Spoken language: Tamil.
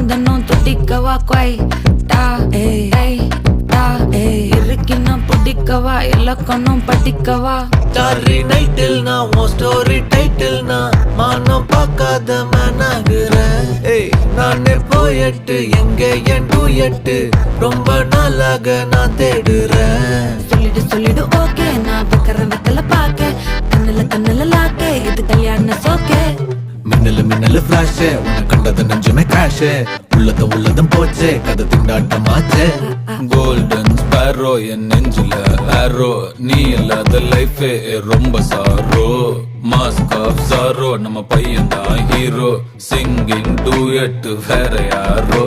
தினம் துடிக்கவா குவை டா ஏய் டா இருக்கினா பிடிக்கவா இலக்கணம் படிக்கவா ஸ்டாரி நைட்டில் நான் உன் ஸ்டோரி டைட்டில் நான் மானம் பார்க்காத மனாகுறேன். நானே போயட்டு எங்க என் டூயட்டு ரொம்ப நாளாக நான் தேடுறேன். சொல்லிடு ஓகே நான் வைக்கிறேன் வெத்தல பாக்க கண்ணுல லாக்கே இது கல்யாண சோக்கே மின்னலு ஃபிளாஷ் உன்னை கண்டது நெஞ்சுமே கிராஷ் உள்ளதும் போச்சே கதை திண்டாட்டமாச்சே. கோல்டன் ஸ்பேரோ என் நெஞ்சில ஆரோ நீ இல்லாத லைஃபே ரொம்ப சாரோ மாஸ்க் ஆஃப் சாரோ நம்ம பையன் தான் ஹீரோ சிங்கிங் டூயட் வேற யாரோ